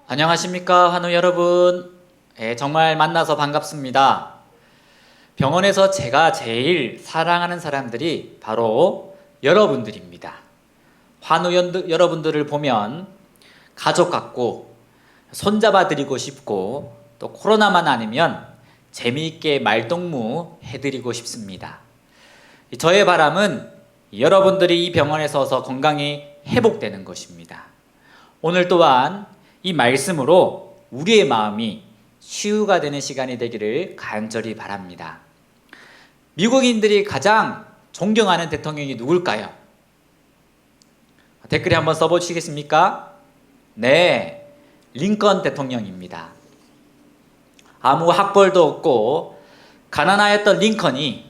안녕하십니까 환우 여러분. 정말 만나서 반갑습니다. 병원에서 제가 제일 사랑하는 사람들이 바로 여러분들입니다. 환우 여러분들을 보면 가족 같고 손잡아 드리고 싶고 또 코로나만 아니면 재미있게 말동무 해드리고 싶습니다. 저의 바람은 여러분들이 이 병원에 서서 건강히 회복되는 것입니다. 오늘 또한 이 말씀으로 우리의 마음이 치유가 되는 시간이 되기를 간절히 바랍니다. 미국인들이 가장 존경하는 대통령이 누굴까요? 댓글에 한번 써보시겠습니까? 네, 링컨 대통령입니다. 아무 학벌도 없고 가난하였던 링컨이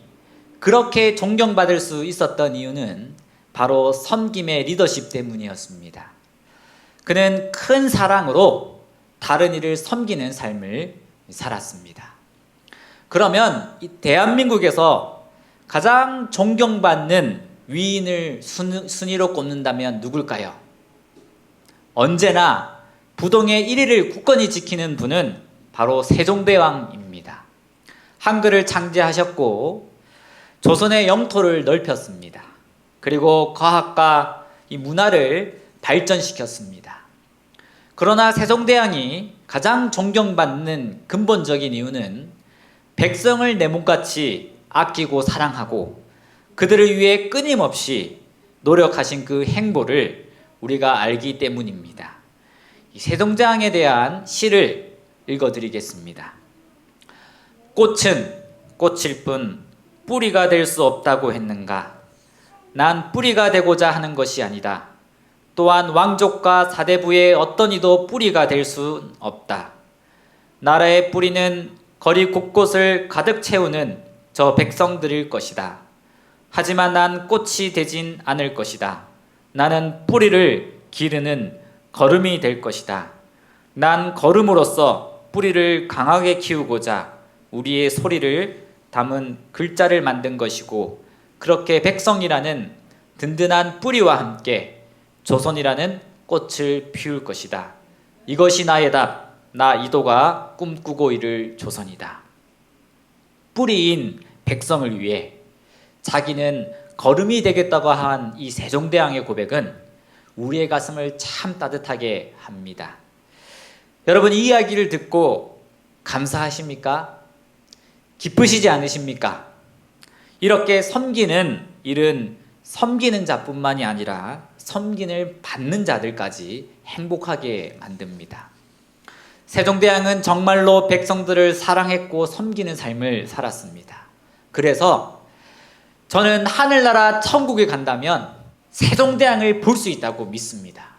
그렇게 존경받을 수 있었던 이유는 바로 섬김의 리더십 때문이었습니다. 그는 큰 사랑으로 다른 이를 섬기는 삶을 살았습니다. 그러면 이 대한민국에서 가장 존경받는 위인을 순위로 꼽는다면 누굴까요? 언제나 부동의 1위를 굳건히 지키는 분은 바로 세종대왕입니다. 한글을 창제하셨고 조선의 영토를 넓혔습니다. 그리고 과학과 이 문화를 발전시켰습니다. 그러나 세종대왕이 가장 존경받는 근본적인 이유는 백성을 내 몸같이 아끼고 사랑하고 그들을 위해 끊임없이 노력하신 그 행보를 우리가 알기 때문입니다. 이 세종대왕에 대한 시를 읽어드리겠습니다. 꽃은 꽃일 뿐 뿌리가 될 수 없다고 했는가? 난 뿌리가 되고자 하는 것이 아니다. 또한 왕족과 사대부의 어떤 이도 뿌리가 될 수 없다. 나라의 뿌리는 거리 곳곳을 가득 채우는 저 백성들일 것이다. 하지만 난 꽃이 되진 않을 것이다. 나는 뿌리를 기르는 거름이 될 것이다. 난 거름으로서 뿌리를 강하게 키우고자 우리의 소리를 담은 글자를 만든 것이고 그렇게 백성이라는 든든한 뿌리와 함께 조선이라는 꽃을 피울 것이다. 이것이 나의 답. 나 이도가 꿈꾸고 이를 조선이다. 뿌리인 백성을 위해 자기는 거름이 되겠다고 한 이 세종대왕의 고백은 우리의 가슴을 참 따뜻하게 합니다. 여러분, 이 이야기를 듣고 감사하십니까? 기쁘시지 않으십니까? 이렇게 섬기는 일은 섬기는 자뿐만이 아니라 섬김을 받는 자들까지 행복하게 만듭니다. 세종대왕은 정말로 백성들을 사랑했고 섬기는 삶을 살았습니다. 그래서 저는 하늘나라 천국에 간다면 세종대왕을 볼 수 있다고 믿습니다.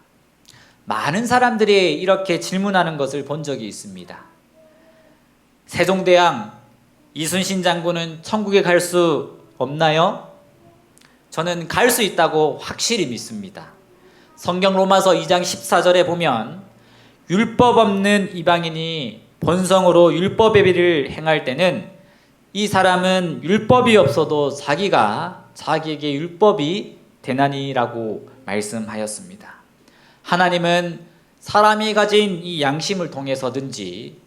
많은 사람들이 이렇게 질문하는 것을 본 적이 있습니다. 세종대왕, 이순신 장군은 천국에 갈 수 없나요? 저는 갈 수 있다고 확실히 믿습니다. 성경 로마서 2장 14절에 보면 율법 없는 이방인이 본성으로 율법의 비를 행할 때는 이 사람은 율법이 없어도 자기에게 율법이 되나니라고 말씀하였습니다. 하나님은 사람이 가진 이 양심을 통해서든지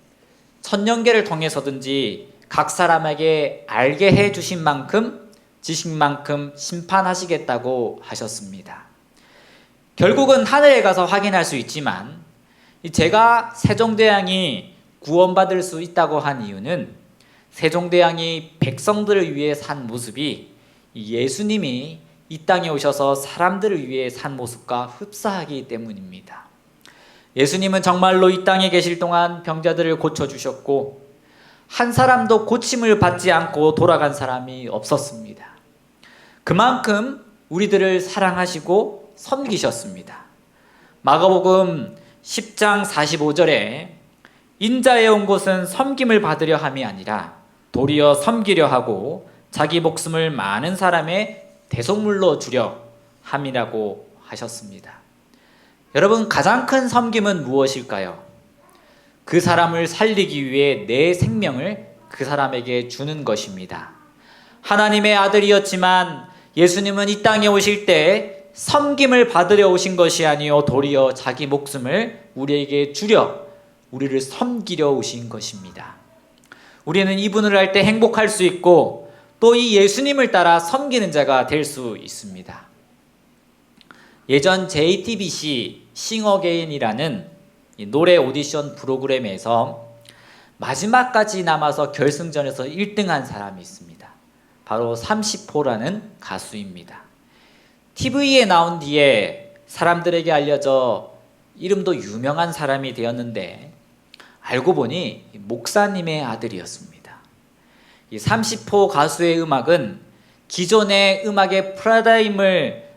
천년계를 통해서든지 각 사람에게 알게 해 주신 만큼 지식만큼 심판하시겠다고 하셨습니다. 결국은 하늘에 가서 확인할 수 있지만 제가 세종대왕이 구원받을 수 있다고 한 이유는 세종대왕이 백성들을 위해 산 모습이 예수님이 이 땅에 오셔서 사람들을 위해 산 모습과 흡사하기 때문입니다. 예수님은 정말로 이 땅에 계실 동안 병자들을 고쳐주셨고 한 사람도 고침을 받지 않고 돌아간 사람이 없었습니다. 그만큼 우리들을 사랑하시고 섬기셨습니다. 마가복음 10장 45절에 인자에 온 곳은 섬김을 받으려 함이 아니라 도리어 섬기려 하고 자기 목숨을 많은 사람의 대속물로 주려 함이라고 하셨습니다. 여러분, 가장 큰 섬김은 무엇일까요? 그 사람을 살리기 위해 내 생명을 그 사람에게 주는 것입니다. 하나님의 아들이었지만 예수님은 이 땅에 오실 때 섬김을 받으려 오신 것이 아니요 도리어 자기 목숨을 우리에게 주려 우리를 섬기려 오신 것입니다. 우리는 이분을 할 때 행복할 수 있고 또 이 예수님을 따라 섬기는 자가 될 수 있습니다. 예전 JTBC 싱어게인이라는 노래 오디션 프로그램에서 마지막까지 남아서 결승전에서 1등한 사람이 있습니다. 바로 30호라는 가수입니다. TV에 나온 뒤에 사람들에게 알려져 이름도 유명한 사람이 되었는데 알고 보니 목사님의 아들이었습니다. 이 30호 가수의 음악은 기존의 음악의 프라다임을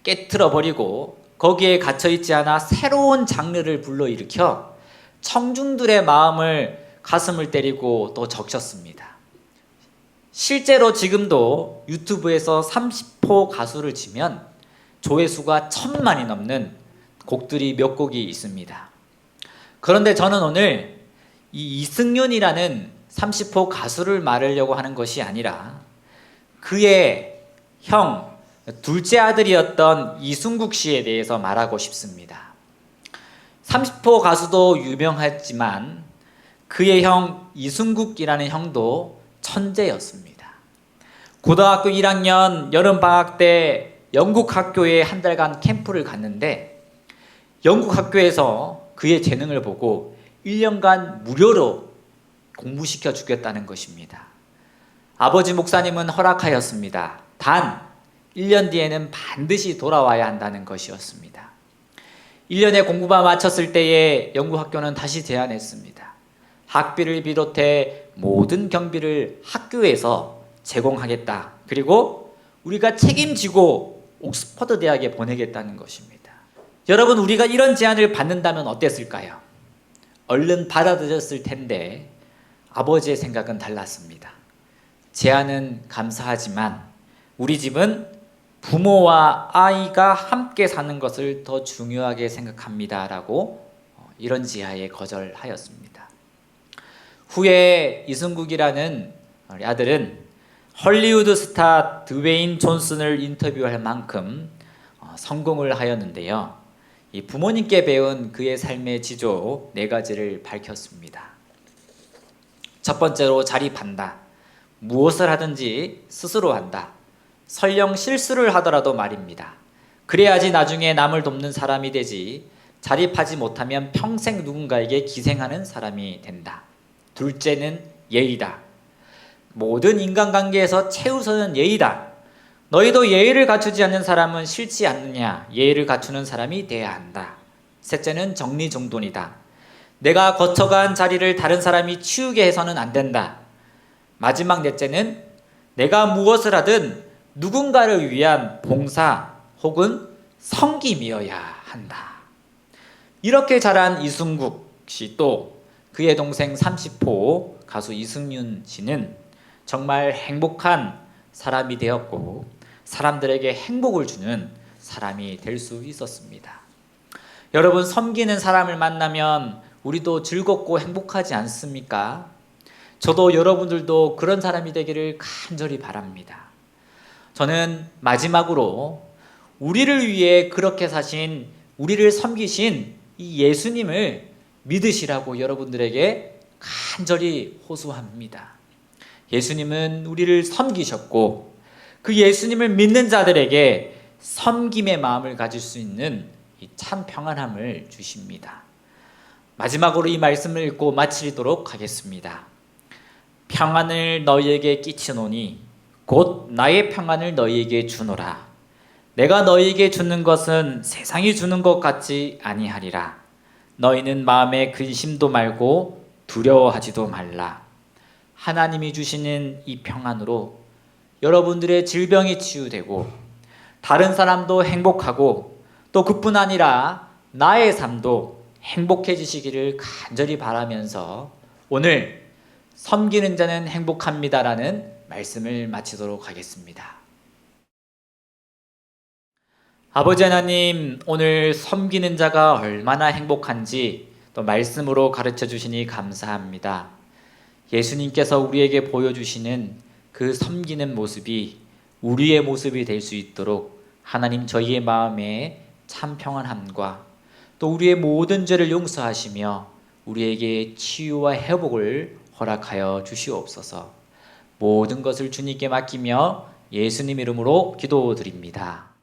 깨트려 버리고 거기에 갇혀 있지 않아 새로운 장르를 불러일으켜 청중들의 마음을 가슴을 때리고 또 적셨습니다. 실제로 지금도 유튜브에서 30호 가수를 치면 조회수가 1000만이 넘는 곡들이 몇 곡이 있습니다. 그런데 저는 오늘 이 이승윤이라는 30호 가수를 말하려고 하는 것이 아니라 그의 형, 둘째 아들이었던 이승국 씨에 대해서 말하고 싶습니다. 30호 가수도 유명했지만 그의 형 이승국이라는 형도 천재였습니다. 고등학교 1학년 여름방학 때 영국 학교에 한 달간 캠프를 갔는데 영국 학교에서 그의 재능을 보고 1년간 무료로 공부시켜 주겠다는 것입니다. 아버지 목사님은 허락하였습니다. 단 1년 뒤에는 반드시 돌아와야 한다는 것이었습니다. 1년의 공부만 마쳤을 때에 영국 학교는 다시 제안했습니다. 학비를 비롯해 모든 경비를 학교에서 제공하겠다. 그리고 우리가 책임지고 옥스퍼드 대학에 보내겠다는 것입니다. 여러분, 우리가 이런 제안을 받는다면 어땠을까요? 얼른 받아들였을 텐데 아버지의 생각은 달랐습니다. 제안은 감사하지만 우리 집은 부모와 아이가 함께 사는 것을 더 중요하게 생각합니다. 라고 이런 지하에 거절하였습니다. 후에 이승국이라는 아들은 헐리우드 스타 드웨인 존슨을 인터뷰할 만큼 성공을 하였는데요. 이 부모님께 배운 그의 삶의 지조 4가지를 밝혔습니다. 첫 번째로 자립한다. 무엇을 하든지 스스로 한다. 설령 실수를 하더라도 말입니다. 그래야지 나중에 남을 돕는 사람이 되지 자립하지 못하면 평생 누군가에게 기생하는 사람이 된다. 둘째는 예의다. 모든 인간관계에서 최우선은 예의다. 너희도 예의를 갖추지 않는 사람은 싫지 않느냐. 예의를 갖추는 사람이 돼야 한다. 셋째는 정리정돈이다. 내가 거쳐간 자리를 다른 사람이 치우게 해서는 안 된다. 마지막 넷째는 내가 무엇을 하든 누군가를 위한 봉사 혹은 섬김이어야 한다. 이렇게 자란 이승국 씨 또 그의 동생 30호 가수 이승윤 씨는 정말 행복한 사람이 되었고 사람들에게 행복을 주는 사람이 될 수 있었습니다. 여러분, 섬기는 사람을 만나면 우리도 즐겁고 행복하지 않습니까? 저도 여러분들도 그런 사람이 되기를 간절히 바랍니다. 저는 마지막으로 우리를 위해 그렇게 사신, 우리를 섬기신 이 예수님을 믿으시라고 여러분들에게 간절히 호소합니다. 예수님은 우리를 섬기셨고 그 예수님을 믿는 자들에게 섬김의 마음을 가질 수 있는 이 참 평안함을 주십니다. 마지막으로 이 말씀을 읽고 마치도록 하겠습니다. 평안을 너희에게 끼치노니 곧 나의 평안을 너희에게 주노라. 내가 너희에게 주는 것은 세상이 주는 것 같지 아니하리라. 너희는 마음에 근심도 말고 두려워하지도 말라. 하나님이 주시는 이 평안으로 여러분들의 질병이 치유되고 다른 사람도 행복하고 또 그뿐 아니라 나의 삶도 행복해지시기를 간절히 바라면서 오늘 섬기는 자는 행복합니다라는 말씀을 마치도록 하겠습니다. 아버지 하나님, 오늘 섬기는 자가 얼마나 행복한지 또 말씀으로 가르쳐 주시니 감사합니다. 예수님께서 우리에게 보여주시는 그 섬기는 모습이 우리의 모습이 될 수 있도록 하나님 저희의 마음에 참 평안함과 또 우리의 모든 죄를 용서하시며 우리에게 치유와 회복을 허락하여 주시옵소서. 모든 것을 주님께 맡기며 예수님 이름으로 기도드립니다.